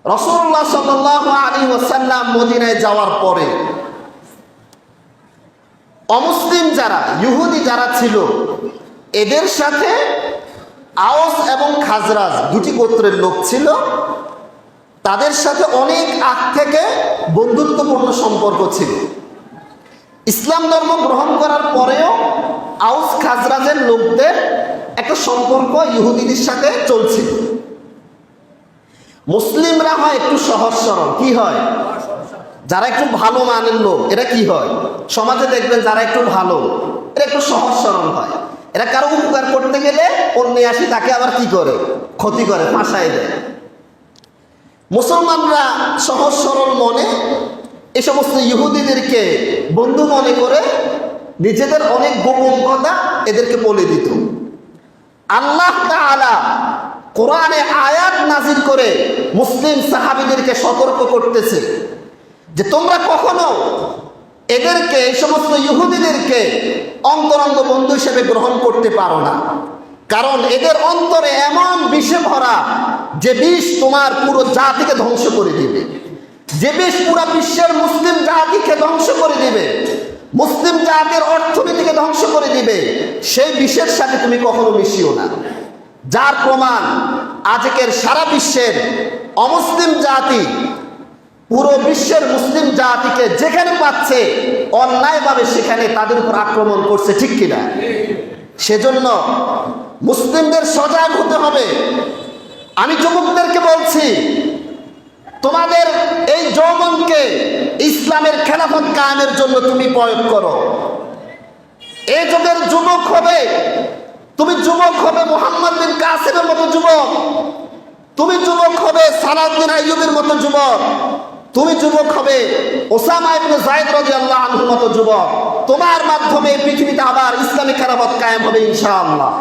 রাসূলুল্লাহ সাল্লাল্লাহু আলাইহি ওয়াসাল্লাম মদিনায় যাওয়ার পরে অমুসলিম যারা, ইহুদি যারা ছিল, এদের সাথে আওস এবং খাজরাজ দুটি গোত্রের লোক ছিল। তাদের সাথে অনেক আগ থেকে বন্ধুত্বপূর্ণ সম্পর্ক ছিল। ইসলাম ধর্ম গ্রহণ করার পরেও আওস খাজরাজের লোকদের একটা সম্পর্ক ইহুদিদের সাথে চলছিল। মুসলিমরা হয় একটু সহজ সরল, কি হয়, যারা একটু ভালো মানের লোক, এরা কি হয়, সমাজে দেখবেন যারা একটু ভালো, এরা একটু সহজ সরল হয়। এরা কারো উপকার করতে গেলে অন্য আসি তাকে আবার কি করে, ক্ষতি করে, ফাঁসায় দেয়। মুসলমানরা সহজ সরল মনে এ সমস্ত ইহুদিদেরকে বন্ধু মনে করে নিজেদের অনেক গোপন কথা এদেরকে বলে দিত। আল্লাহ তাআলা কোরআনে আয়াত নাজিল করে মুসলিম সাহাবীদেরকে সতর্ক করতেছে যে তোমরা কখনো এদেরকে, এই সমস্ত ইহুদিদেরকে অন্তরঙ্গ বন্ধু হিসেবে গ্রহণ করতে পারো না। কারণ এদের অন্তরে এমন বিষে ভরা যে বিষ তোমার পুরো জাতিকে ধ্বংস করে দিবে, যে বিষ পুরো বিশ্বের মুসলিম জাতিকে ধ্বংস করে দিবে, মুসলিম জাতির অর্থনীতিকে ধ্বংস করে দিবে। সেই বিষের সাথে তুমি কখনো মিশিও না। যার প্রমাণ আজকের সারা বিশ্বের অমুসলিম জাতি পুরো বিশ্বের মুসলিম জাতিকে যেখানে পাচ্ছে অন্যায়ভাবে সেখানে তাদের উপর আক্রমণ করছে, ঠিক কিনা? সেজন্য মুসলিমদের সজাগ হতে হবে। আমি যুবকদেরকে বলছি, তোমাদের এই যৌবনকে ইসলামের খেলাফত কায়েমের জন্য তুমি প্রয়োগ করো। এই যুগের যুবক হবে, তুমি যুবক হবে মুহাম্মদ বিন কাসিমের মতো যুবক, তুমি যুবক হবে সালাউদ্দিন আইয়ুবের মতো যুবক, তুমি যুবক হবে ওসামা ইবনে যায়েদ রাদিয়াল্লাহু আনহুর মতো যুবক। তোমার মাধ্যমে পৃথিবীতে আবার ইসলামী খেলাফত কায়েম হবে ইনশাআল্লাহ।